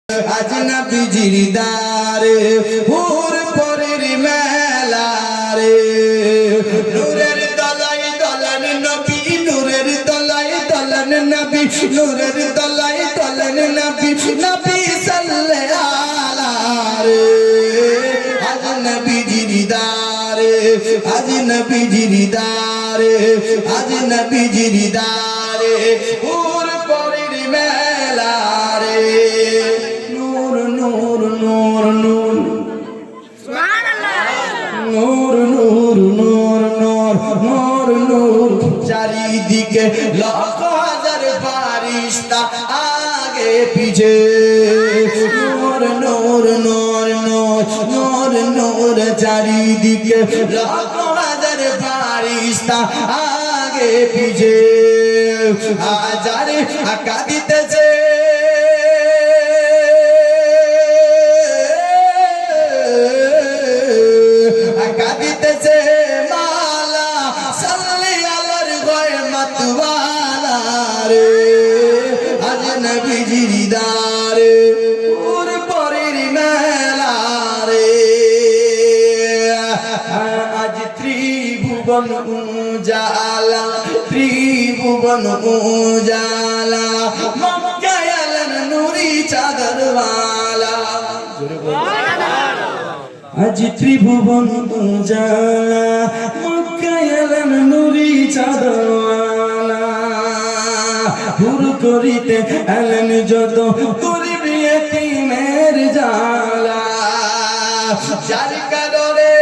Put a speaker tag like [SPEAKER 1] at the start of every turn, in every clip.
[SPEAKER 1] আজ নবীজির দারে হুর পরের মেলা রে নূরের দলায় দলান নবী নূরের দলায় দলান নবী নূরের দলায় দলান নবী নবী সাল্লাল্লাহু রে আজ নবীজির দারে আজ নবীজির দারে আজ নবীজির দারে হুর পরের মেলা রে নূর নূর নূর নূর নূর নূর নূর নূর নূর নূর চারিদিকে লাখ হাজার ফারিস্তা আগে পিছে নূর নূর নূর নূর নূর নূর চারিদিকে লাখ হাজার ফারিস্তা আগে পিছে হাজারে আকা দিতেছে কাঁদিতেছে মালা সাল্লি আলার গয়ে মাতওয়ালা রে আজ নবীজির দারে ওর পরের মেলা রে আজ ত্রিভুবন উজালা ত্রিভুবন উজালা মক্কায় আলেন নূরি চাদরওয়ালা আজ ত্রিভুবন উজালা মক্কায় এলেন নূরি চাঁদওয়ালা হুর করিতে এলেন যত গরিব ইয়েতিমের জ্বালা যার কারণে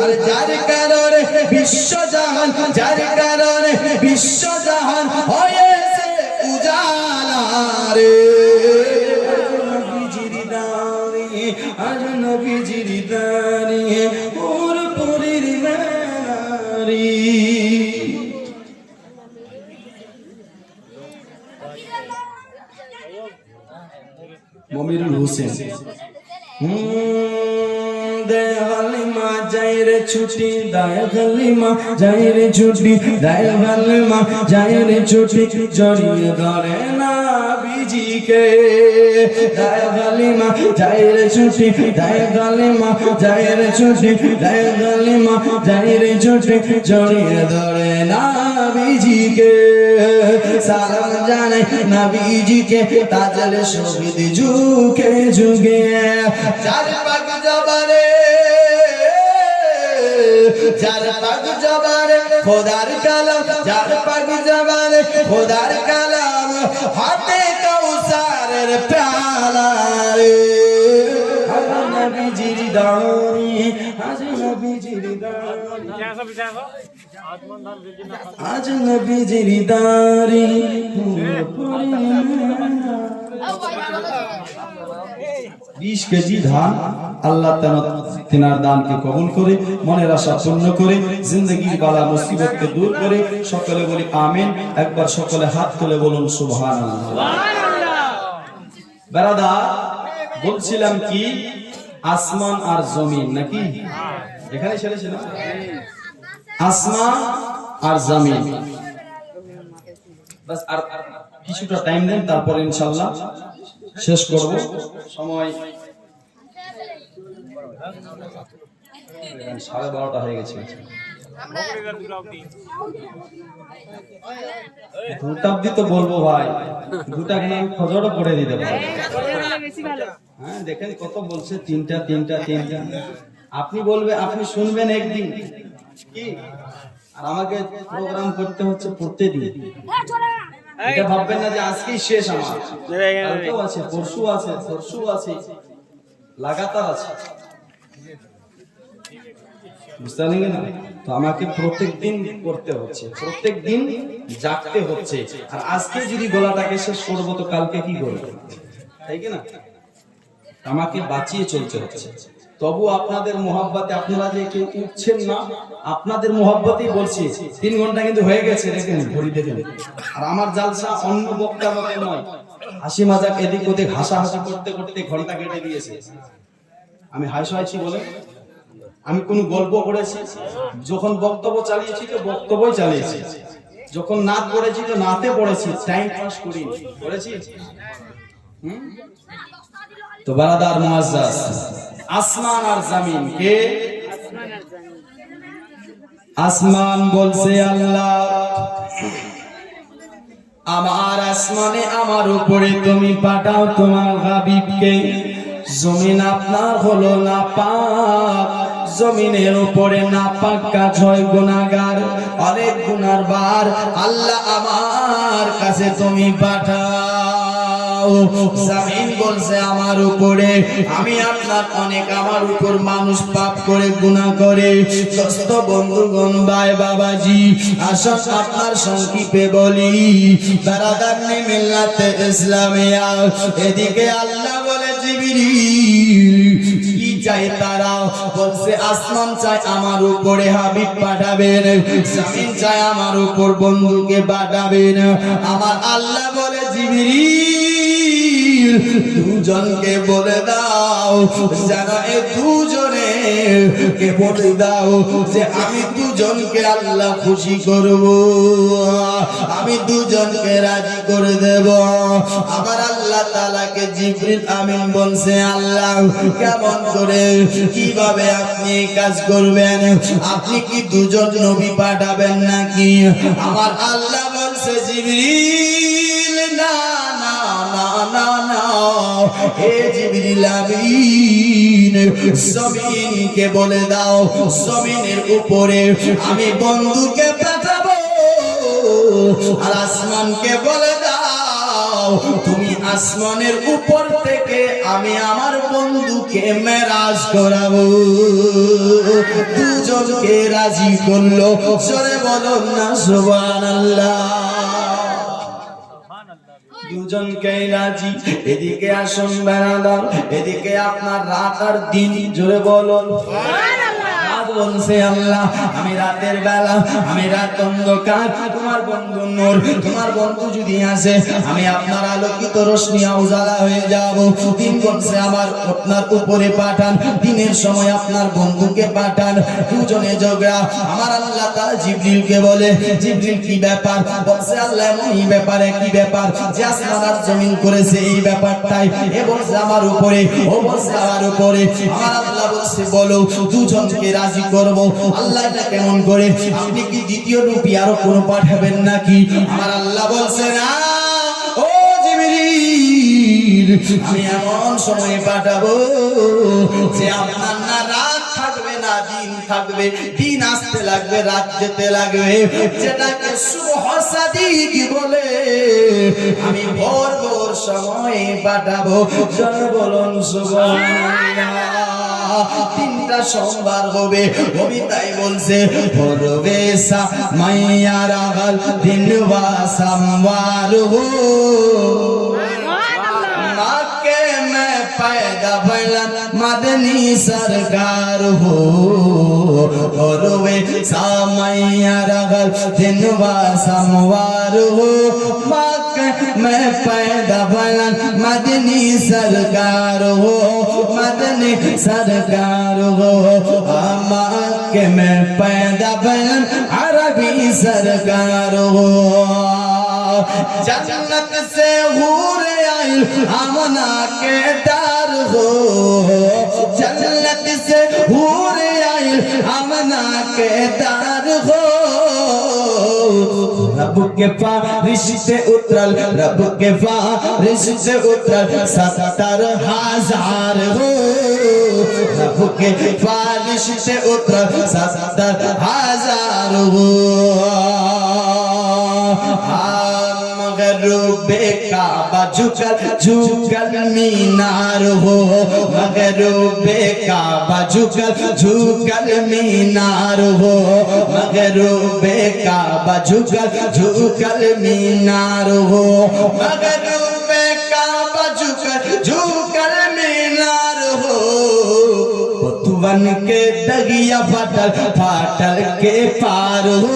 [SPEAKER 1] আর যার কারণে বিশ্বজাহান যার কারণে বিশ্বজাহান হয়েছে উজালা রে আজ নবীজির দাঁড়িয়ে ওর পরের মেলারি মমিরুল হোসেন দেওয়ালিমা যাইরে ছুটি দায়ালিমা যাইরে ছুটি দায়ালিমা যাইরে ছুটি জড়িয়ে ধরে না বিজিকে দায়ালিমা যাইরে ছুটি দায়ালিমা যাইরে ছুটি দায়ালিমা যাইরে ছুটি জড়িয়ে ধরে না বিজিকে সালাম জানাই নবীজিকে তাজল শহীদ যুগে যুগে চার পাক জবারে চার পাক জবারে খোদার কালাম চার পাক জবারে খোদার কালাম হাতে কাউসারের প্যালা রে আজ নবীজির দাড়ি আজ নবীজির দাড়ি আজ নবীজির দাড়ি 20 কেজি ধান আল্লাহ তেনার দানকে কবুল করে মনের আশা পূর্ণ করে জিন্দগির বালা মুসিবতকে দূর করে সকলে বলি আমিন একবার সকলে হাত তুলে বলুন সুবহানাল্লাহ বেরাদার বলছিলাম কি আসমান আর জমিন নাকি এখানে ছিল আসমান আর জমিন বাস আর কিছুটা টাইম দেন তারপর ইনশাআল্লাহ শেষ করব সময় 12:30 হয়ে গেছে দুটা অবধি তো বলবো ভাই দুটা কিনা আমি খজরও পড়ে দিতে পারি হ্যাঁ দেখেন কত বলছে তিনটা আপনি বলবে আপনি শুনবেন একদিন কি আর আমাকে প্রোগ্রাম করতে হচ্ছে প্রত্যেকদিন এটা ভাববেন না যে আজকেই শেষ আমার কালকেও আছে পরশু আছে লাগাতার আছে বুঝতে পারলেন না তো আমাকে প্রত্যেকদিন করতে হচ্ছে প্রত্যেকদিন জাগতে হচ্ছে আর আজকে যদি গলাটাকে শেষ করবো তো কালকে কি করবো তাই কি না আমাকে বাঁচিয়ে চলতে হচ্ছে তবু আপনাদের মোহাব্বতে আপনারা যে কেউ উঠছেন না আপনাদের মোহাব্বতেই বলছি 3 ঘন্টা কিন্তু হয়ে গেছে দেখেন ঘড়ি দেখেন আর আমার জালসা অন্য বক্তার মতো নয় হাসি মজাক এদিক ওদিক হাসাহাসি করতে করতে ঘন্টা কেটে দিয়েছে আমি হাসি বলে আমি কোন গল্প করেছি যখন বক্তব্য চালিয়েছি তো বক্তব্যই চালিয়েছি যখন নাত পড়েছি তো নাতে পড়েছি, টাইম পাস করি পড়েছি। তো বারাদার মুআজ্জাজ, আসমান আর জমিন কে? আসমান বলছে আল্লাহ, আমার আসমানে আমার উপরে তুমি পাঠাও তোমার হাবিবকে। জমিন আপনার হলো নাপাক, জমিনের উপরে নাপাক কাজ হয়, গুনাহগার, অনেক গুনার বার, আল্লাহ আমার কাছে তুমি পাঠাও। জমিন বলছে আমার উপরে, আমি আপনার অনেক, আমার উপর মানুষ পাপ করে গুনাহ করে। দোস্ত বন্ধুগণ ভাই বাবাজি, আসুন আপনার সংক্ষেপে বলি, বারাদার মিল্লাতে ইসলামিয়া। এদিকে আল্লাহ বলে জিবরিল কি চাই তারা? বলছে আসমান চাই আমার উপরে হাবিব পাঠাবেন, জমিন চাই আমার উপর বন্ধুকে পাঠাবেন। আমার আল্লাহ বলে জিবরিল দুজনকে বলে দাও, যারা এই দুজনে কে বলে দাও যে আমি দুজনকে আল্লাহ খুশি করব, আমি দুজনকে রাজি করে দেব। আবার আল্লাহ তাআলাকে জিবরিল আমিন বলছে, আল্লাহ কেমন করে, কিভাবে আপনি কাজ করবেন? আপনি কি দুজন নবী পাঠাবেন নাকি? আমার আল্লাহ বলছে জিবরিল না না না না না, হে জিবরিল আমিন জমিনকে বলে দাও, জমিনের উপরে আমি বন্ধুকে পাঠাবো। আর আসমানকে বলে দাও, তুমি আসমানের উপর থেকে আমি আমার বন্ধুকে মেরাজ করাবো। দুজনকে রাজি করলো, জোরে বলো না সুবহানাল্লাহ। দুজনকে রাজি। এদিকে আসুন বেড়াদার, এদিকে আপনার রাত আর দিন, জোরে বলো বলছে আল্লাহ, আমি রাতের বেলা, আমি রাত অন্ধকার, তোমার বন্ধু নূর, তোমার বন্ধু যদি আসে আমি আপনার আলোকিত রোশনি উজালা হয়ে যাব। দিন বলছে আমার আপনার উপরে পাঠান, দিনের সময় আপনার বন্ধুকে পাঠান। দুজনে ঝগড়া। আমার আল্লাহ তাআলা জিবরিলকে বলে, জিবরিল কি ব্যাপার? বলছে আল্লাহ এমনই ব্যাপারে। কি ব্যাপার? যে আসমান আর জমিন করেছে এই ব্যাপারটাই। এ বলছে আমার উপরে, ও বলছে আমার উপরে। আমার আল্লাহ বলছে বলো, দুজনকে রাজি করব। আল্লাহ এটা কেমন করে? আপনি কি দ্বিতীয় নবী আরো কোন পাঠাবেন নাকি? আমার আল্লাহ বলছে না, ও জিবরিল আমি এমন সময় পাঠাবো যে আপনার না রাত থাকবে না দিন থাকবে, দিন আসতে লাগবে রাত যেতে লাগবে, যেটাকে সুবহ সাদিক বলে। আমি ভোর ভোর সময় পাঠাবো, জয় বলুন সুবহানাল্লাহ। তিনটা সোমবার হবে, কবি তাই বলছে ভরবেসা মাইয়ার আগল দিন বা সোমবার হো, মাকে মে पैदा भला मदनी सरकार हो, भरवेसा माइयार আগল दिन বা सोमवार हो, माके में पैदा भला मदनी सरकार हो, मदनी सरकार हो, माके में पैदा भला अरबी सरकार हो। जन्नत से हूर आई आमना के दार हो, जन्नत से हूर आई आमना के दार हो। रब के फारिश से उतरल, रब के फारिश से उतरल 70,000 हो, रब के फारिश से उतरल 70,000 हो। मगरूबे काबा झुकल झुकल मीनार हो, मगरूबे काबा झुकल झुकल मीनार हो, मगरूबे काबा झुकल झुकल मीनार हो, मगरूबे काबा झुकल झुकल मीनार हो। बन के दगिया फाटल फाटल के पार हो,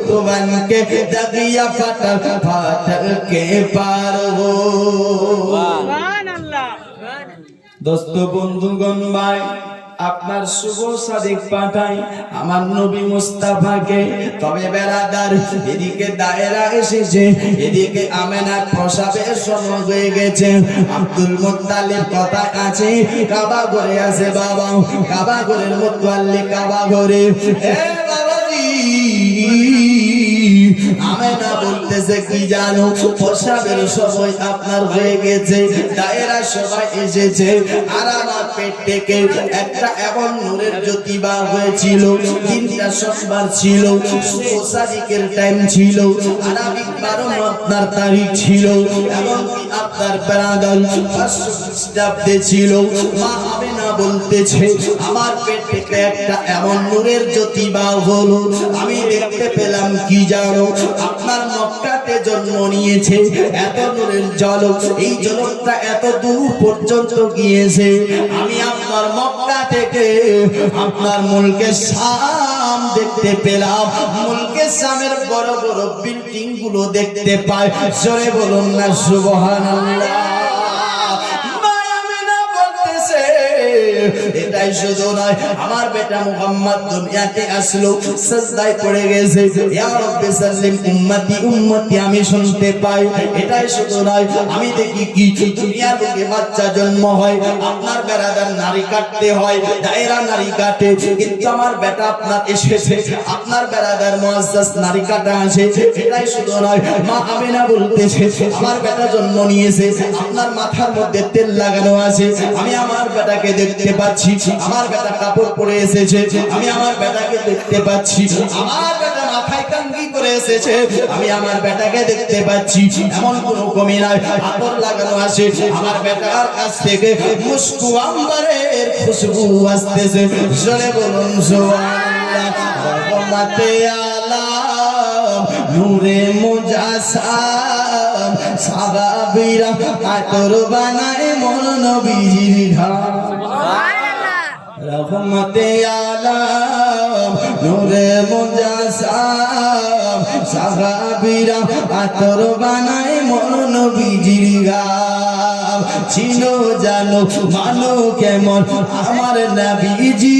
[SPEAKER 1] तो बन के दगिया फाटल फाटल के पार हो। दोस्तों बंधुगण भाई আপনার শুভ সাদিক পাঠাই আমার নবী মুস্তাফাকে। তবে বেরাদার, এদিকে দায়েরা এসেছে, এদিকে আমেনা প্রসাবের সময় হয়ে গেছে। আব্দুল মুত্তালিব কথা আছে, কাবা ঘরে আছে বাবা, কাবা ঘরের মুত্তাল্লি কাবা ঘরে। এ বাবাজি, আমেনা বলতেছে কি জানো, প্রসাবের সময় আপনার হয়ে গেছে, দায়েরা সবাই এসেছে, আর আমার পেট থেকে একটা এমন নূরের জ্যোতি বার হয়েছিল। দিনটা সোমবার ছিল, শুভ সাদিকের টাইম ছিল, আরবিক 12 আপনার তারিখ ছিল, এবং আপনার বেরাদার 500 খ্রিস্টাব্দে ছিল। মা আমেনা বলতেছে আমার পেট থেকে একটা এমন নূরের জ্যোতি বার হলো, আমি দেখতে পেলাম কি জানো, আপনার মক্কাতে জন্ম নিয়েছে এত নূরের ঝলক, এই ঝলকটা এত দূর পর্যন্ত গিয়েছে। আমি আপনার মক্কা থেকে আপনার মুলকে শাম দেখতে পেলাম, মুলকে শামের বড় বড় বিল্ডিং গুলো দেখতে পাই। জোরে বলুন না সুবহানাল্লাহ। এটাই শুধু নয়, আমার বেটা মুহাম্মদ দুনিয়াতে আসলো, সাজদায় পড়ে গেছে, ইয়া রাব্বি সাল্লিম উম্মতি উম্মতি আমি শুনতে পাই। এটাই শুধু নয়, আমি দেখি কি দুনিয়ার বুকে বাচ্চা জন্ম হয়, আপনার বেরাদার নারী কাটতে হয়, দায়েরা নারী কাটে, কিন্তু আমার বেটা আপনার এসেছে, আপনার বেরাদার মুআজ্জাজ নারী কাটা আছে। এটাই শুধু নয়, মা আমেনা বলতেছে আমার বেটা জন্ম নিয়েছে, আপনার মাথার মধ্যে তেল লাগানো আছে, আমি আমার বেটাকে দেখতে পাচ্ছি, আমার বেটা কাপড় পরে এসেছে, আমি আমার বেটাকে দেখতে পাচ্ছি, আমার বেটা মাথায় কাঙ্গি করে এসেছে, আমি আমার বেটাকে দেখতে পাচ্ছি। এমন কোন কমি নাই, আতর লাগানো আছে, আমার বেটার কাছ থেকে মুস্কু আম্বরের খুশবু আসতেছে। জোরে বলুন সুবহানাল্লাহ। রহমতে আলাম নূরে মুজাসসাম, সাহাবীরা আতর বানায় মোর নবীজির ধাম। রহমতে আলাম নূরে মুজাসসাম, সাহাবীরা আতর বানায় মোর নবীজির গাম। চিনো জানো মানো কেমন আমার নবীজি,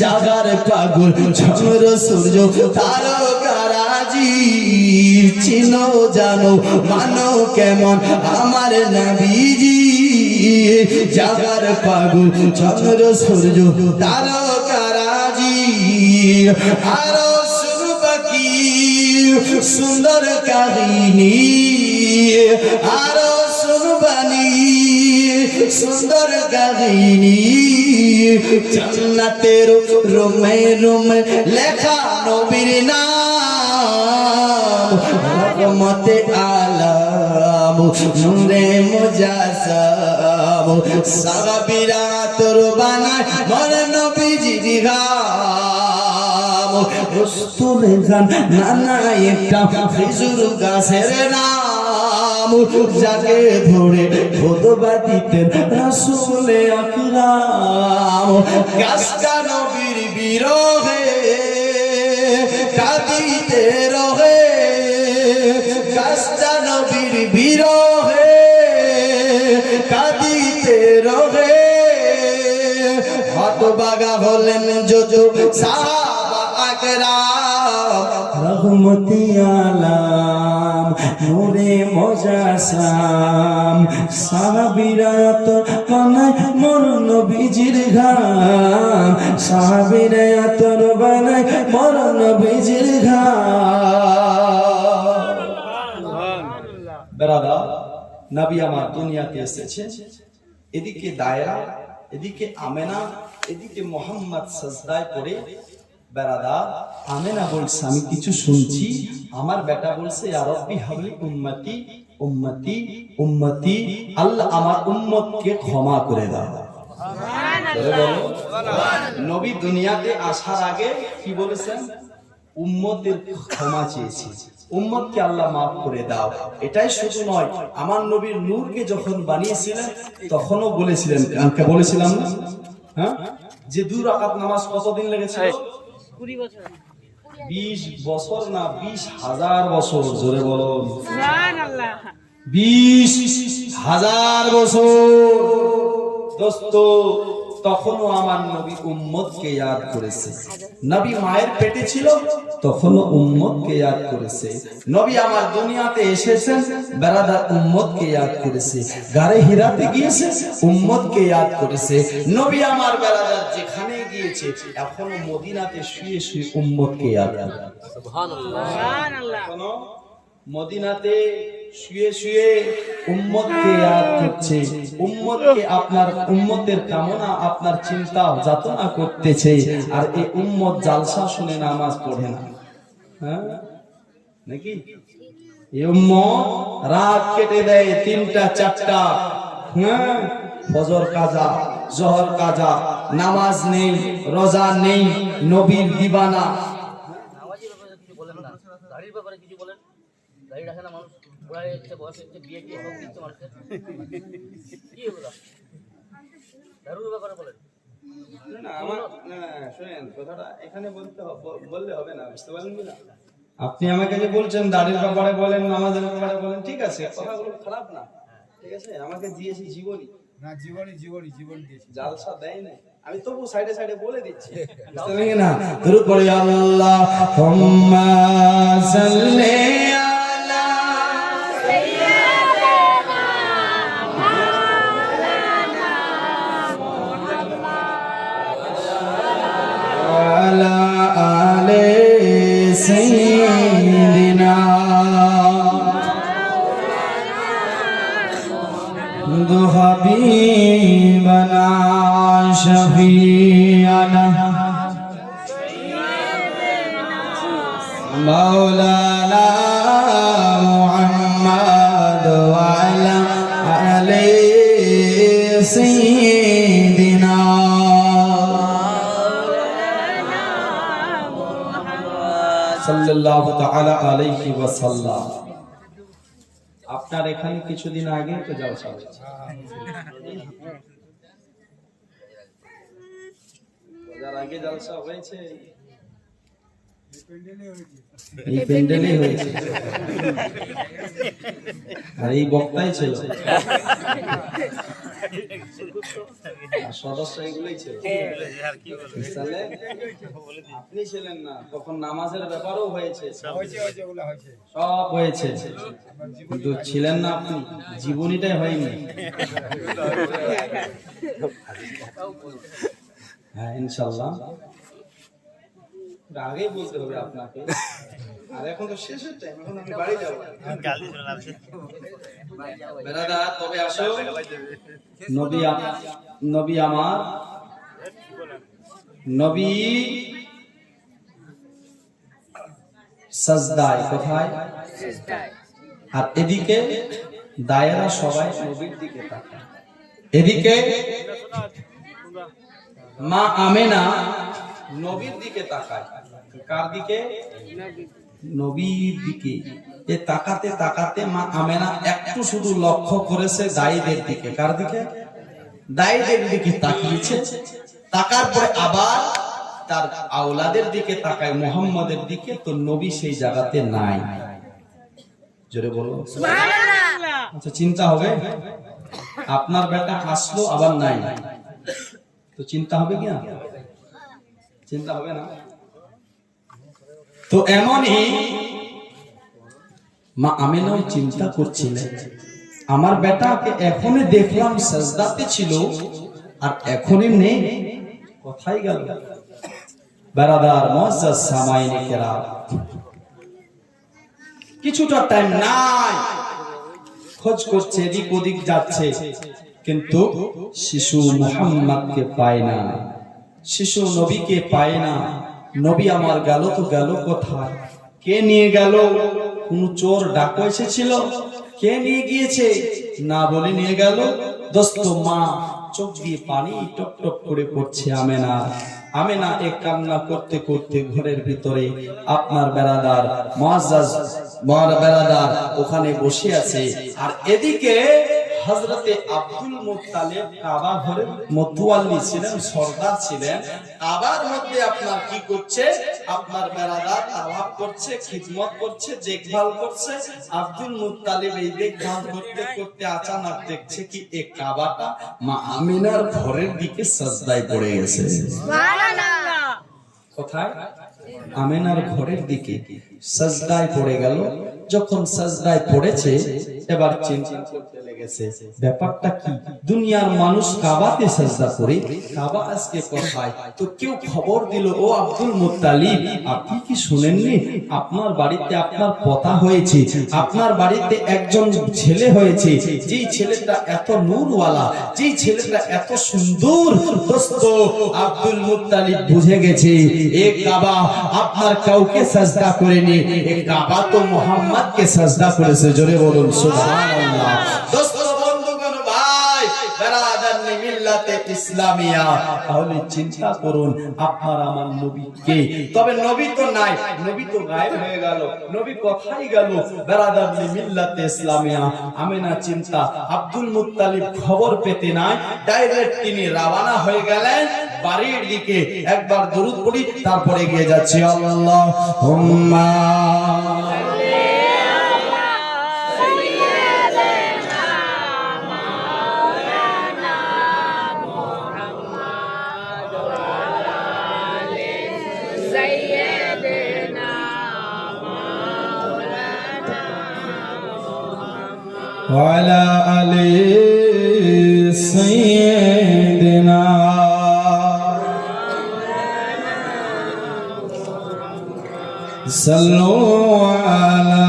[SPEAKER 1] জাগার পাগল চন্দ্র সূর্য তারকারাজি। চিনো জানো মানো কেমন আমার নবীজি, জাগার পাগল চন্দ্র সূর্য তারকারাজি। আরো শুনবা কি সুন্দর কাহিনী, আরো শুনবানি সুন্দর কাহিনী। জান্নাতের রুমে রুমে লেখা নবীর নাম, রহমতে আলাম নূরে মুজাসসাম, সাহাবীরা তোর বানায় মোর নবীজির গাম। রসুল খান নানা একটা খেজুর গাছের নাম, যাকে ধরে খুতবা দিতেন রাসূল আকরাম। গাছটা নবীর বিরহে কাঁদিতে রহে, গাছটা নবীর বিরহে কাঁদিতে রহে। হতবাগা হলেন যজু সাহাবা আকরাম, রহমতে আলাম নূরে মুজাসসাম, সাহাবীরা তো বানায় মোর নবীজির ঘাম, সাহাবীরা তোর বানায় মোর নবীজির ঘাম। বেরাদা, নবী আমার দুনিয়াতে এসেছে, এদিকে দায়েরা, এদিকে আমেনা, এদিকে মুহাম্মদ সাজদায় পড়ে। বেরাদা, আমেনা বলছে আমি কিছু শুনছি, আমার বেটা বলছে ইয়া রাব্বি হাবলি উম্মতি উম্মতি উম্মতি, আল্লাহ আমার উম্মতকে ক্ষমা করে দাও। নবী দুনিয়াতে আসার আগে কি বলেছেন? উম্মতের ক্ষমা চেয়েছি, উম্মতকে আল্লাহ মাফ করে দাও। এটাই শুধু নয়, আমার নবীর নূরকে যখন বানিয়েছিলেন তখনও বলেছিলেন, কাকে বলেছিলাম না হ্যাঁ, যে 2 রাকাত নামাজ কতদিন লেগেছিল?
[SPEAKER 2] 20 বছর।
[SPEAKER 1] 20 বছর না 20,000 বছর। জোরে বলো
[SPEAKER 2] সুবহানাল্লাহ।
[SPEAKER 1] 20,000 বছর। দোস্ত, তখনও আমার নবী উম্মতকে ইয়াদ করেছে। নবী মায়ের পেটে ছিল, তখনও উম্মতকে ইয়াদ করেছে। নবী আমার দুনিয়াতে এসেছেন, বেরাদার উম্মতকে ইয়াদ করেছে। গারে হিরাতে গিয়েছে, উম্মতকে ইয়াদ করেছে। নবী আমার বেরাদার যেখানে গিয়েছে, এখনো মদিনাতে শুয়ে শুয়ে উম্মতকে ইয়াদ করে।
[SPEAKER 2] সুবহানাল্লাহ।
[SPEAKER 1] এখনো মদিনাতে শুয়ে শুয়ে উম্মতকে ইয়াদ করছে। উম্মতকে, আপনার উম্মতের কামনা, আপনার চিন্তা যাতনা করতেছে। আর এই উম্মত জালসা শুনে নামাজ পড়ে না, হ্যাঁ নাকি? এই উম্মত রাত কেটে দেয় 3টা 4টা, হ্যাঁ, ফজর কাজা, জোহর কাজা, নামাজ নেই, রোজা নেই, নবীর দিবানা।
[SPEAKER 3] নামাজের ব্যাপারে কিছু বলেন না, দাড়ির ব্যাপারে কিছু বলেন। দাড়ি রাখে না মানুষ, বুড়া হয়ে যাচ্ছে, বয়স হচ্ছে, বিয়ে টিয়ে সব দিচ্ছে মানুষের। কি এগুলো? দারুর ব্যাপারে বলেন।
[SPEAKER 1] আপনি আমাকে যে বলছেন দাড়ির ব্যাপারে বলেন, নামাজের ব্যাপারে বলেন, ঠিক আছে, কথাগুলো খারাপ না, ঠিক আছে। আমাকে দিয়েছি জীবনী,
[SPEAKER 4] না জীবনী দিয়েছি।
[SPEAKER 1] জালসা দেয় না, আমি তবু সাইডে সাইডে বলে দিচ্ছি, বুঝতে পারলেন না? দরুদ পড়ি, আল্লাহুম্মা সাল্লি আলা আলা আলে সাইয়্যিদিনা দু হাবিবানা শফিয়ানা মাওলানা মুহাম্মদ ওয়া আলা আলি সাইয়্যিদিনা সাল্লাল্লাহু তাআলা আলাইহি ওয়াসাল্লাম। আপনার এখানে কিছুদিন আগে তো জলসা হয়েছে, যার আগে জলসা হয়েছে এই প্যান্ডেলে হয়েছে, আর এই বক্তাই ছিল, আর সদস্য এগুলোই ছিল। তাহলে আপনি ছিলেন না, তখন নামাজের ব্যাপারও হয়েছে, সব হয়েছে, কিন্তু ছিলেন না আপনি, জীবনীটাই হয়নি। হ্যাঁ ইনশাআল্লাহ, আগেই বলতে হবে আপনাকে। আর এখন তো শেষের টাইম, এখন আমি বাড়ি যাবো। বেরাদার, তবে আসো, নবী আমার নবী সাজদায়, কোথায়? আর এদিকে দায়েরা সবাই নবীর দিকে তাকায়। এদিকে মা আমেনা নবীর দিকে তাকায়। কার দিকে? নবীর দিকে। এ তাকাতে তাকাতে মা আমেনা একটু শুধু লক্ষ্য করেছে দায়ীদের দিকে। কার দিকে? দায়ীদের দিকে তাকিয়েছে। তাকার পরে আবার তার আওলাদের দিকে তাকায়, মুহাম্মাদের দিকে। তো নবী সেই জায়গাতে নাই। জোরে বলো সুবহানাল্লাহ। আচ্ছা, চিন্তা হবে, আপনার বেটা আসলো আবার নাই, তো চিন্তা হবে কি না? চিন্তা হবে না? তো এমনই মা আমিনাও চিন্তা করছিলেন, আমার বেটাকে এখনই দেখলাম সাজদাতে ছিল, আর এখনই নেই, কোথায় গেল? বেরাদার মুআজ্জাজ সামাইনে কেরাম, কিছুটা টাইম নাই, খোঁজ করছে, এদিক ওদিক যাচ্ছে, কিন্তু শিশু মুহাম্মদকে পায় না, শিশু নবীকে পায় না। নবী আমার গেল তো গেল কোথায়? কে নিয়ে গেল? কোন চোর ডাকু এসেছিল? কে নিয়ে গিয়েছে? না বলে নিয়ে গেল। দোস্ত, মা চোখ দিয়ে পানি টপ টপ করে পড়ছে। আমেনা এক কান্না করতে করতে ঘরের ভিতরে আপনার বেরাদার মুআজ্জাজ বেরাদার ওখানে বসে আছে, আর এদিকে হযরতে আব্দুল মুত্তালিব কাবা ঘরের মতওয়াল্লি ছিলেন, সরদার ছিলেন। কাবার মধ্যে আপনার কি করছে, আপনার বেরাদার তাওয়াফ করছে, খিদমত করছে, দেখভাল করছে। আব্দুল মুত্তালিব এই দেখভাল করতে করতে আচানক দেখছে কি এই কাবাটা মা আমিনার ঘরের দিকে সাজদায় পড়ে গেছে। কোথায়? আমিনার ঘরের দিকে সাজদায় পড়ে গেল। যখন সাজদায় পড়েছে এবার চিন্তা করতে লেগেছে ব্যাপারটা কি, দুনিয়ার মানুষ কাবাতে সাজদা করে, কাবা আজকে কোথায়? তো কেউ খবর দিল, ও আব্দুল মুত্তালিব আপনি কি শুনেননি আপনার বাড়িতে আপনার পতা হয়েছে, আপনার বাড়িতে একজন ছেলে হয়েছে, যেই ছেলেটা এত নূরওয়ালা, যেই ছেলেটা এত সুন্দর। দোস্ত আব্দুল মুত্তালিব বুঝে গেছে এই কাবা আপনার কাউকে সাজদা করেনি, এই কাবা তো মুহাম্মদকে সাজদা করেছে। জোরে বলুন সুবহানাল্লাহ। দোস্ত বন্ধুগণ ভাই বেরাদার মিল্লাতে ইসলামিয়া, তাহলে চিন্তা করুন আপনার আমার নবী কে? তবে নবী তো নাই, নবী তো গায়েব হয়ে গেল, নবী কোথায় গেল? বেরাদার মিল্লাতে ইসলামিয়া। আমিনা চিন্তা, আব্দুল মুত্তালিব খবর পেতে নাই, ডাইরেক্ট তিনি রওনা হয়ে গেলেন বাড়ির দিকে। একবার দরুদ পড়ি তারপরে গিয়ে যাচ্ছে আল্লাহুম্মা وعلى آل سيدنا صلوا على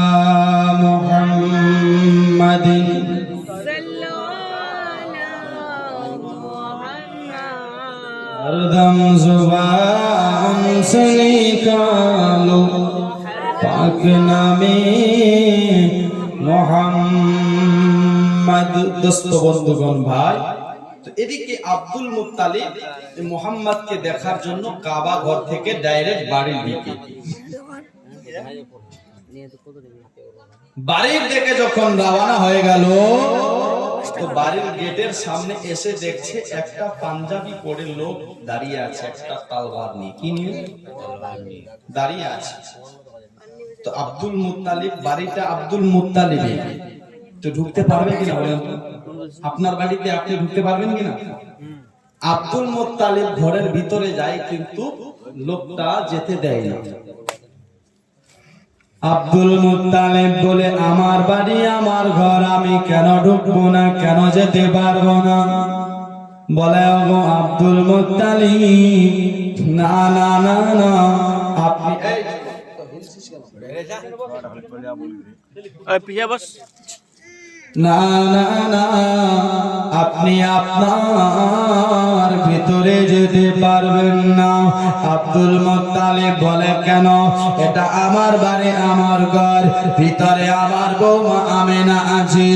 [SPEAKER 1] محمد हरदम जुबान से निकालो पाक नामे মোহাম্মদ। দোস্ত বন্ধুগণ ভাই, তো এদিকে আব্দুল মুত্তালিব মুহাম্মদকে দেখার জন্য কাবা ঘর থেকে ডাইরেক্ট বাড়ির দিকে, বাড়ির দিকে যখন রওনা হয়ে গেল, তো বাড়ির গেটের সামনে এসে দেখছে একটা পাঞ্জাবি পরে লোক দাঁড়িয়ে আছে, একটা তলোয়ার নিয়ে। কি নিয়ে দাঁড়িয়ে আছে? তো আব্দুল মুত্তালিব, বাড়িটা আব্দুল মুত্তালিবের, তো ঢুকতে পারবে কিনা বলেন? আপনার বাড়িতে আপনি ঢুকতে পারবেন কিনা? আব্দুল মুত্তালিব ঘরের ভিতরে যায়, কিন্তু লোকটা যেতে দেয় না। আব্দুল মুত্তালিব বলে, আমার বাড়ি আমার ঘর, আমি কেন ঢুকবো না, কেন যেতে পারবো না? বলে, ওগো আব্দুল মুত্তালিব, না না না না, আপনি না না না, আপনি আপনার ভিতরে যেতে পারবেন না। আব্দুল মুত্তালিব বলে, কেন? এটা আমার বাড়ি, আমার ঘর, ভিতরে আমার বৌমা আমিনা আছে,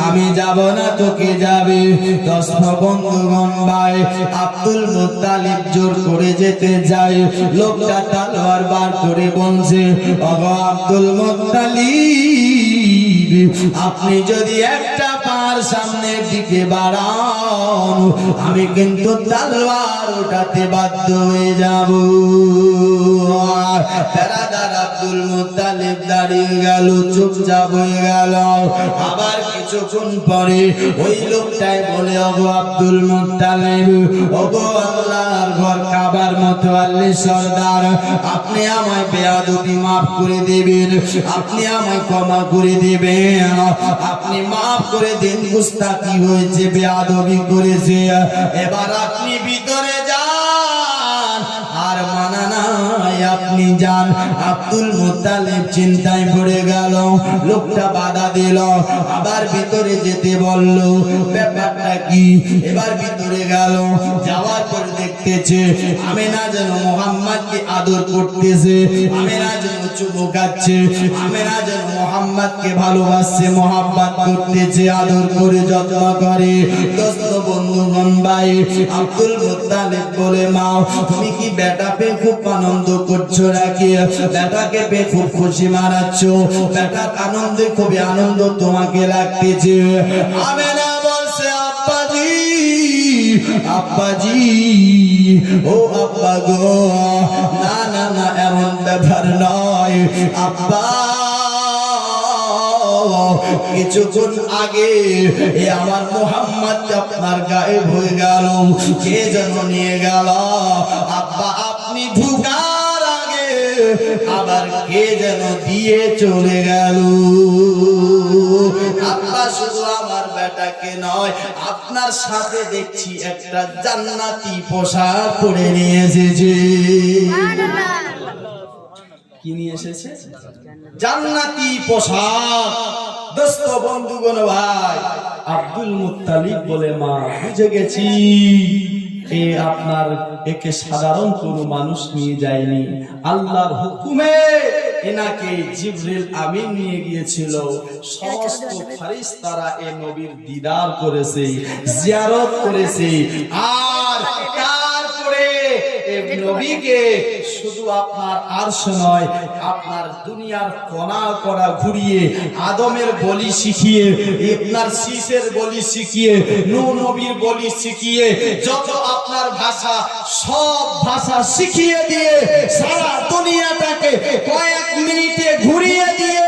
[SPEAKER 1] আমি যাব না তো কে যাবে? দোস্ত বন্ধুগণ ভাই, আব্দুল মুত্তালিব জোর করে যেতে যায়, লোকটা তলোয়ার বার করে বলছে, ওগো আব্দুল মুত্তালিব, আপনি যদি একটা পার সামনের দিকে বাড়ান, আমি কিন্তু তলোয়ার উঠাতে বাধ্য হয়ে যাব। বেরাদার আব্দুল মুত্তালিব দাঁড়িয়ে গেল, চুপচাপ হয়ে গেল। আবার কিছুক্ষণ পরে ওই লোকটাই বলে, ওগো আব্দুল মুত্তালিব, ওগো আল্লাহর ঘর কাবার মতওয়াল্লি সরদার, আপনি আমায় বেয়াদবি মাফ করে দিবেন, আপনি আমায় ক্ষমা করে দিবেন, আপনি মাফ করে দিন, গুস্তাখি হয়েছে, বেয়াদবি করেছে, এবার আপনি ভিতরে যান, আর মানা নাই, আপনি যান। আব্দুল মুত্তালিব চিন্তায় পড়ে গেল, লোকটা বাধা দিল, আবার ভিতরে যেতে বলল, ব্যাপারটা কি? এবার ভিতরে গেল, যাওয়ার পর দেখতেছে আমিনা যেন মুহাম্মদকে আদর করতেছে, আমিনা যেন চুমু খাচ্ছে, আমিনা যেন মুহাম্মদকে ভালোবাসছে, মহব্বত করতেছে, আদর করে যত্ন করে। দোস্ত বন্ধুগণ ভাই, আব্দুল মুত্তালিব বলে, মা তুমি কি বেটা পেয়ে খুব আনন্দ করছো নাকি? বেটাকে পেয়ে খুব খুশি মারাচ্ছ, বেটার আনন্দে খুবই আনন্দ তোমাকে লাগতেছে? আমিনা বলে, আব্বাজি, ও আব্বা গো, না না না, এমন ব্যাপার নয় আব্বা। কিছুক্ষণ আগে এ আমার মোহাম্মদ আপনার গায়েব হয়ে গেল, কে যেন নিয়ে গেল আব্বা। আপনি ঢুকার আগে আবার কে যেন দিয়ে চলে গেল আব্বা। শুধু আমার বেটাকে নয়, আপনার সাথে দেখছি একটা জান্নাতি পোশাক পরে নিয়ে এসেছে। কি নিয়ে এসেছে? জান্নাতি পোশাক। দোস্ত বন্ধুগণ ভাই, আব্দুল মুত্তালিব বলে, মা বুঝে গেছি এ আপনার একে সাধারণ কোনো মানুষ নিয়ে যায়নি, আল্লাহর হুকুমে এনাকে জিবরিল আমিন নিয়ে গিয়েছিল। সমস্ত ফেরেশতারা এ নবীর দিদার করেছে, জিয়ারত করেছে। আর তারপরে এ নবীকে শুধু আপনার আরশ নয়, আপনার দুনিয়ার কোনা কোনা ঘুরিয়ে আদমের বলি শিখিয়ে, আপনার শীষের বলি শিখিয়ে, নূহ নবীর বলি শিখিয়ে, যত আপনার ভাষা সব ভাষা শিখিয়ে দিয়ে সারা দুনিয়াটাকে কয়েক মিনিটে ঘুরিয়ে দিয়ে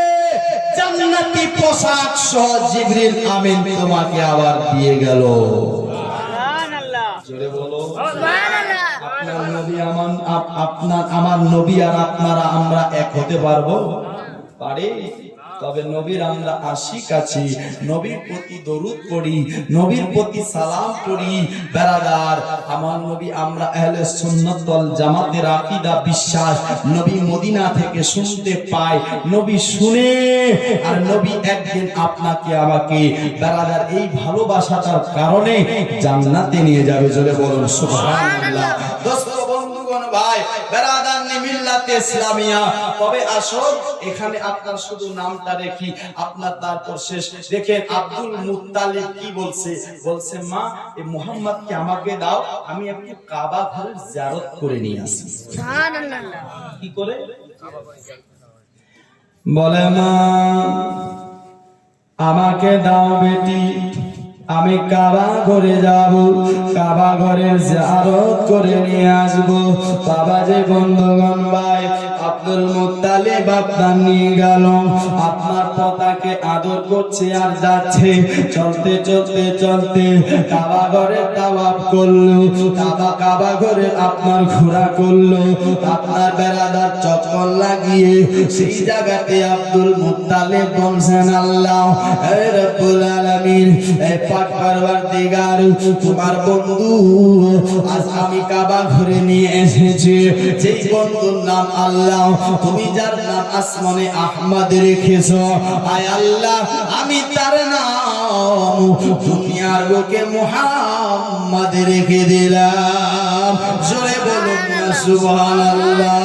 [SPEAKER 1] জান্নাতি পোশাক সহ জিবরিল আমিন তোমাকে আবার দিয়ে গেল। জোরে বলো আপনার নবী আমার নবী আর আপনারা আমরা এক হতে পারবো? পারে? তবে নবীর আমরা আশিক আছি, নবীর প্রতি দরুদ পড়ি, নবীর প্রতি সালাম করি। বেরাদার, আমার নবী আমরা আহলে সুন্নাত ওয়াল জামাতের আকীদা বিশ্বাস, নবী মদিনা থেকে শুনতে পাই, নবী শুনে আর নবী একদিন আপনাকে আমাকে বেরাদার এই ভালোবাসাটার কারণে জান্নাতে নিয়ে যাবে। জোরে বলুন সুবহানাল্লাহ। দোস্ত বন্ধুগণ ভাই বেরাদার মিল্লাতে ইসলামিয়া, তবে আসল এখানে আপনার শুধু নামটা রেখি, আপনার তারপর শেষ। দেখেন আব্দুল মুত্তালিব কি বলছে, বলছে মা এই মুহাম্মদকে আমাকে দাও, আমি একটু কাবা ঘরের জিয়ারত করে নিয়ে আসি। সুবহানাল্লাহ। কি করে বলে, মা আমাকে দাও বেটি, আমি কাবা ঘরে যাব, কাবা ঘরে জিয়ারত করে নিয়ে আসব। বাবা যে বন্ধুগণ ভাই আব্দুল মুত্তালিব আপনার নিয়ে গেল, আপনার পতাকে আদর করছে আর যাচ্ছে। চলতে চলতে চলতে কাবা ঘরে তাওয়াফ করলো, কাবা ঘরে আপনার ঘোরা করলো, আপনার বেড়াদার চক্কর লাগিয়ে সেই জায়গাতে আব্দুল মুত্তালিব বলছেন, আল্লাহ এ রব্বুল আলামিন, এ পাক পরওয়ারদিগার, তোমার বন্ধু আজ আমি কাবা ঘরে নিয়ে এসেছি। যেই বন্ধুর নাম আল্লাহ, তুমি যার নাম আসমানে আহমদ রেখেছো, আয় আল্লাহ আমি তার নাম দুনিয়ার লোকে মুহাম্মদ রেখে দিলাম। জোরে বলুন না সুবহানাল্লাহ।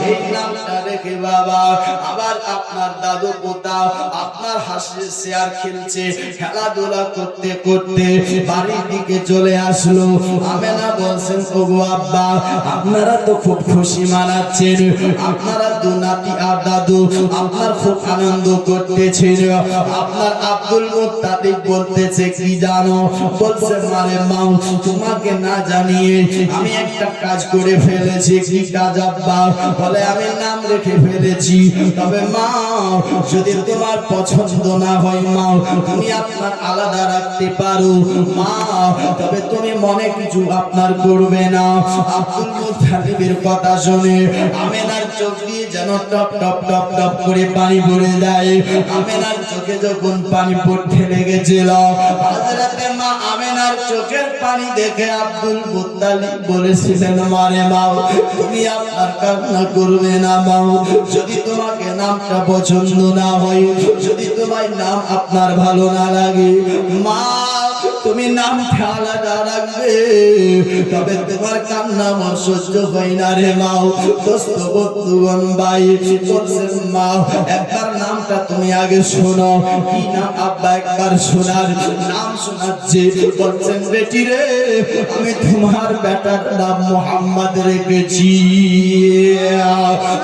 [SPEAKER 1] এই নামটা রেখে বাবা আবার আপনার দাদু পোতা আপনার হাসি শেয়ার খেলছে, খেলাধুলা করতে করতে বাড়ির দিকে চলে আসলো। আমেনা বলছেন, ওগো আব্বা আপনারা তো খুব খুশি মানাচ্ছেন, আপনারা দু নাতি আর দাদু আপনার খুব আনন্দ করতেছেন। আপনার আব্দুল মুত্তালিব বলতেছে কি জানো, বলছে মারে মা তোমাকে না জানিয়ে আমি একটা কাজ করে ফেলেছি। কি কাজ আব্বা? বলে আমি নাম রেখে ফেলেছি, তবে মা যদি তোমার পছন্দ না হয় মা তুমি আপনার আলাদা রাখতে পারো মা, তবে তুমি মনে কিছু আপনার করবে না। আব্দুল মুত্তালিবের কথা শুনে আমেনার চোখ দিয়ে যেন টপ টপ টপ টপ করে পানি পড়ে যায়। আমেনার চোখে যখন পানি পড়তে লেগেছিল, হযরতে মা আমেনার চোখের পানি দেখে আব্দুল মুত্তালিব বলেছিলেন, মারে মা তুমি আপনার কান্না করবে না মা, যদি তোমাকে নামটা পছন্দ না হয়, যদি তোমার নাম আপনার ভালো না লাগে মা তুমি নামটা আলাদা রাখবে, তবে তোমার কান্না আমার সহ্য হয় না রে মা। দোস্ত বন্ধুগণ ভাই বলছেন, মা একবার নামটা তুমি আগে শোনো। কি নাম আব্বা? একবার শোনার নাম শোনাচ্ছে। বলছেন, বেটি রে আমি তোমার বেটার নাম মুহাম্মদ রেখেছি।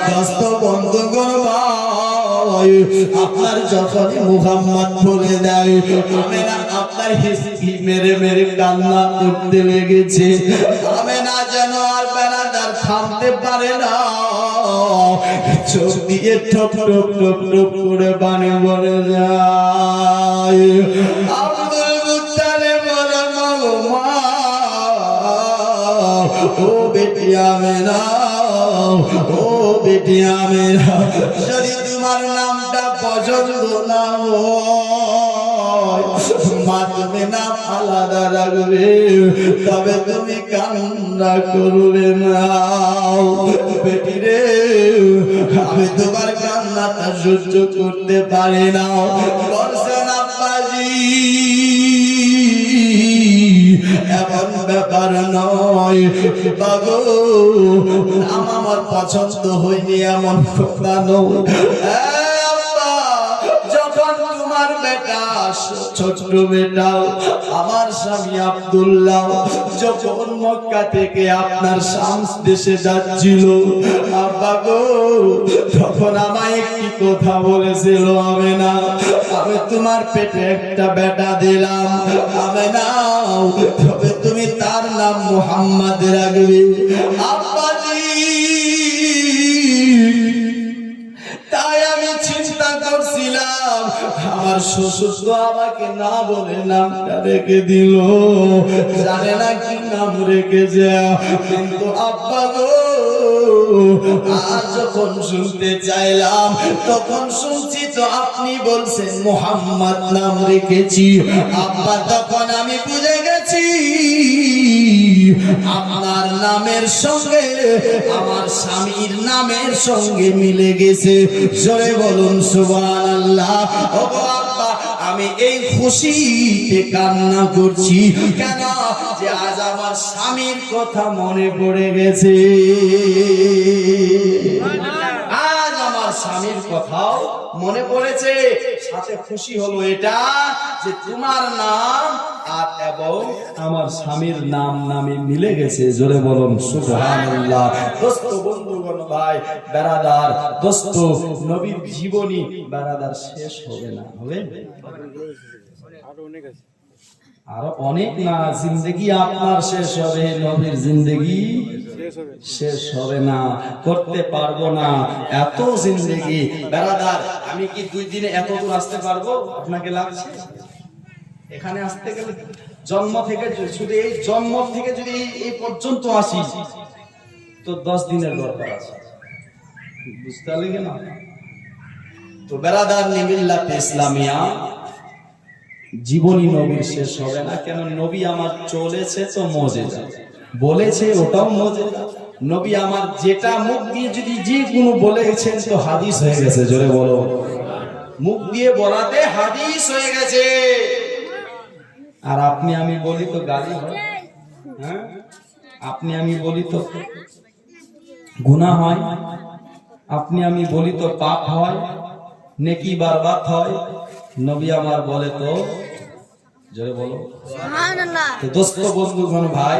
[SPEAKER 1] দোস্ত বন্ধুগণ ভাই
[SPEAKER 5] আপনার যখন মুহাম্মদ বলে দেয় আমেনা আপনার হিসকি মেরে মেরে কান্না করতে লেগেছে। আমেনা যেন আর বেড়াদার থামতে পারে না, চোখ দিয়ে ঠপ ঠপ ঠপ ঠপ করে পানি পড়ে যায়। আব্দুল মুত্তালিব বলে মা, ও বেটি আমেনা, ও বেটি আমেনা, যদি তোমার নামটা পছন্দ না হয়, মা তুমি নাম আলাদা রাখবে, তবে তুমি কান্না করবে না। বেটি রে, আমি তোমার কান্নাটা সহ্য করতে পারি না। বলছেন আব্বাজি এমন ব্যাপার নয় বাগো, নাম আমার পছন্দ হয়নি এমন কথা নয়। যখন তোমার বেটা ছোট বেটা আমার স্বামী আব্দুল্লাহ যখন মক্কা থেকে আপনার শামস দেশে যাচ্ছিল আব্বা গো, তখন আমায় একটি কথা বলেছিল, আমেনা আমি তোমার পেটে একটা বেটা দিলাম আমেনা, তবে তুমি তার নাম মুহাম্মদ রাখবে। আব্বাজি তাই আমি চিন্তা করছিলাম আমার শ্বশুর তো আমাকে না বলে নামটা রেখে দিল, জানে না কি নাম রেখেছে, কিন্তু আব্বা গো আর যখন শুনতে চাইলাম তখন শুনছি তো আপনি বলছেন মুহাম্মদ নাম রেখেছি। আব্বা তখন আমি বুঝে গেছি আপনার নামের সঙ্গে আমার স্বামীর নামের সঙ্গে মিলে গেছে। জোরে বলুন সুবহানাল্লাহ। ও আব্বা আমি এই খুশিতে কান্না করছি কেন, যে আজ আমার স্বামীর কথা মনে পড়ে গেছে। আজ আমার স্বামীর কথাও মনে পড়েছে, সাথে খুশি হলো এটা যে তোমার নাম আর এবং আমার স্বামীর নাম নামে মিলে গেছে। জোরে বলুন সুবহানাল্লাহ। দোস্ত বন্ধুগণ ভাই বেরাদার, দোস্ত নবীর জীবনী বেরাদার শেষ হবে না, হবে আরো অনেক না, জিন্দেগি আপনার শেষ হবে, নবীর জিন্দেগি শেষ হবে না, করতে পারবো না এত জিন্দেগি। বেরাদার আমি কি 2 দিনে এত দূর আসতে পারবো আপনাকে লাগছে? এখানে আসতে গেলে জন্ম থেকে শুধু এই জন্ম থেকে যদি এই পর্যন্ত আসি তো 10 দিনের দরকার আছে, বুঝতে লাগে না? তো বেরাদার মিল্লাত ইসলামিয়া জীবনী নবীর শেষ হবে না। কেন? নবী আমার চলেছে তো মুজিজা, বলেছে ওটাও মুজিজা। নবী আমার যেটা মুখ দিয়ে যদি যে কোনো বলেছেন তো হাদিস হয়ে গেছে। জোরে বলো, মুখ দিয়ে বলাতে হাদিস হয়ে গেছে। আর আপনি আমি বলি তো গালি হয়, হ্যাঁ আপনি আমি বলি তো গুনাহ হয়, আপনি আমি বলি তো পাপ হয়, নেকি বরবাদ হয়। নবী আমার বলে তো জোরে বলো সুবহানাল্লাহ। তো দোস্ত বন্ধুগণ ভাই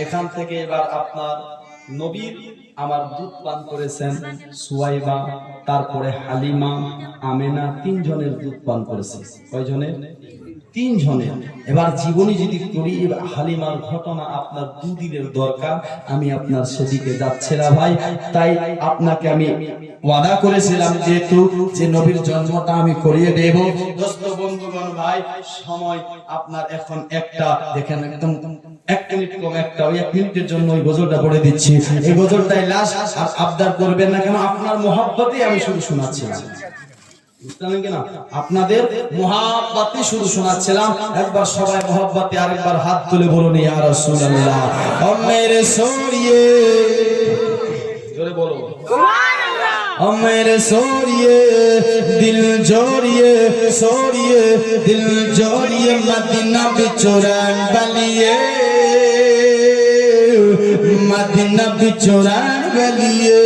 [SPEAKER 5] এখান থেকে এবার আপনার নবীর আমার দুধ পান করেছেন সুয়াইবা, তারপরে হালিমা, আমেনা, 3 জনের দুধ পান করেছেন। কয়জনের? 3 জনের। এবার জীবনী যদি করি হালিমার ঘটনা আপনার 2 দিনের দরকার, আমি আপনার সেদিকে যাচ্ছে না ভাই। তাই আপনাকে আমি ওয়াদা করেছিলাম যেহেতু যে নবীর জন্মটা আমি করিয়ে দেব। দোস্ত বন্ধুগণ ভাই সময় আপনার এখন একটা, দেখেন একদম 1 মিনিট কম, একটা ওই 1 মিনিটের জন্য ওই গজলটা পড়ে দিচ্ছি। এই গজলটাই লাস্ট, আর আবদার করবেন না কেন, আপনার মহব্বতেই আমি শুধু শোনাচ্ছিলাম, বুঝলেন কিনা? আপনাদের মহব্বতে শুধু শোনাচ্ছিলাম। একবার সবাই মহব্বতে আরেকবার হাত তুলে বলুন ইয়া রাসূলুল্লাহ। ও মেরে সোরিয়ে, জোরে বলো সুবহানাল্লাহ। ও মেরে সোরিয়ে দিল জোরিয়ে, সোরিয়ে দিল জোরিয়ে মদিনা বিচরান বলিয়ে, মদিনা বিচরান বলিয়ে,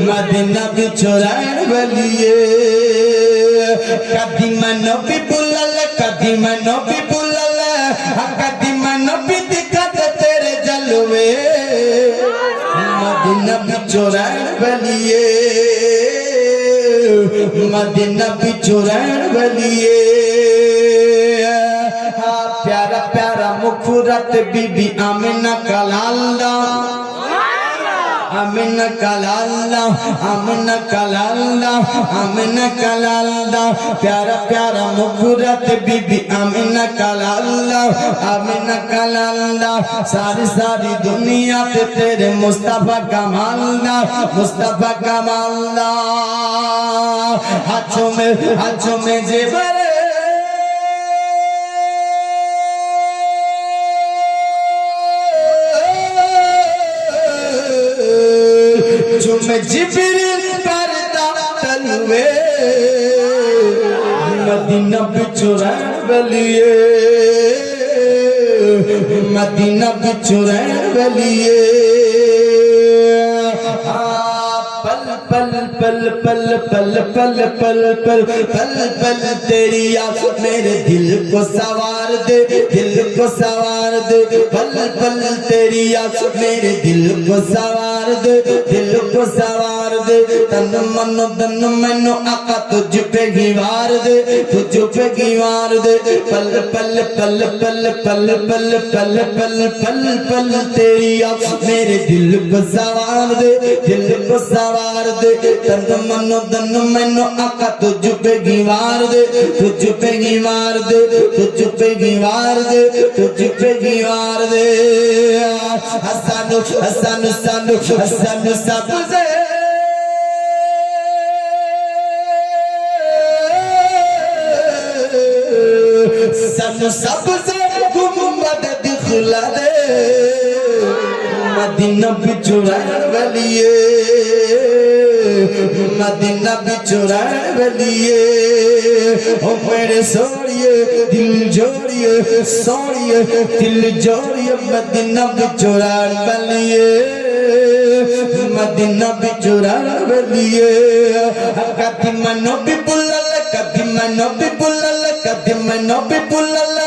[SPEAKER 5] মদিনা বিচরান বলিয়ে। কদিমা নবী বুলাল, কদিমা নবী বুলাল, কদিমা নবী দিখাতে তেরে জলवे, মদিনা বিচরান বলিয়ে। मदीना बिचो रहन वालिए प्यारा प्यारा मुखरत बीबी आमिना का लाला आमिना का लाला आमिना का लाला आमिना का लाला प्यारा प्यारा मुखरत बीबी आमिना का लाला आमिना का लाला सारी सारी दुनिया ते तेरे मुस्तफा का माला मुस्तफा का माला हाथों में जेवर में जिब्रील करता तलवे मदीना बिचो रहन वालिए मदीना बिचो रहन वालिए पल पल पल पल पल पल पल पल पल पल तेरी याद मेरे दिल को सवार दे दिल को सवार दे पल पल तेरी याद मेरे दिल को सवार दे दिल को सवार दे तन मन धन मैनो आका तुझ पे गिवार दे तुझ पे गिवार दे पल पल पल पल पल पल पल पल पल पल तेरी याद मेरे दिल को सवार दे दिल को सवार दे तन मन धन मैनो आका तुझ पे गिवार दे तुझ पे गिवार दे तुझ पे गिवार दे तुझ पे गिवार दे हसन हसन हसन हसन सबसे सन सबसे गुम्बद दिखला दे मदीना बिचो रहन वालिए मदीना बिचो रहन वालिए ओ मेरे सोड़िए दिल जोड़िए सोड़िए दिल जोड़िए मदीना बिचो रहन वालिए मदीना बिचो रहन वालिए कदी मनो भी बुलल कदी मनो भी बुलल कदी मनो भी बुलल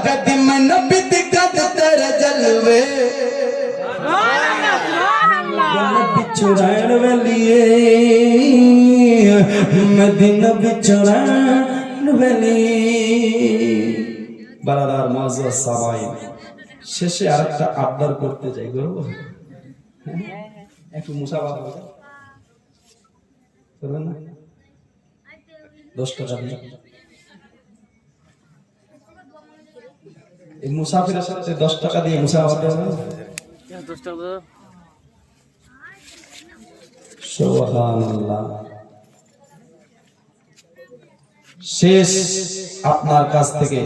[SPEAKER 5] कदी मनो भी दिखा तेरे जलवे बिचो रहन वालिए मदीना बिचो रहन वालिए বারাদার মুআজ্জাজ সাবাইন শেষে আরেকটা আবদার করতে যাই করব একটু মুসাফা করবেন না 10 টাকা দিয়ে এই মুসাফিরের সাথে 10 টাকা দিয়ে মুসাফা করতে হবে
[SPEAKER 3] 10 টাকা
[SPEAKER 5] সুবহানাল্লাহ শেষ আপনার কাছ থেকে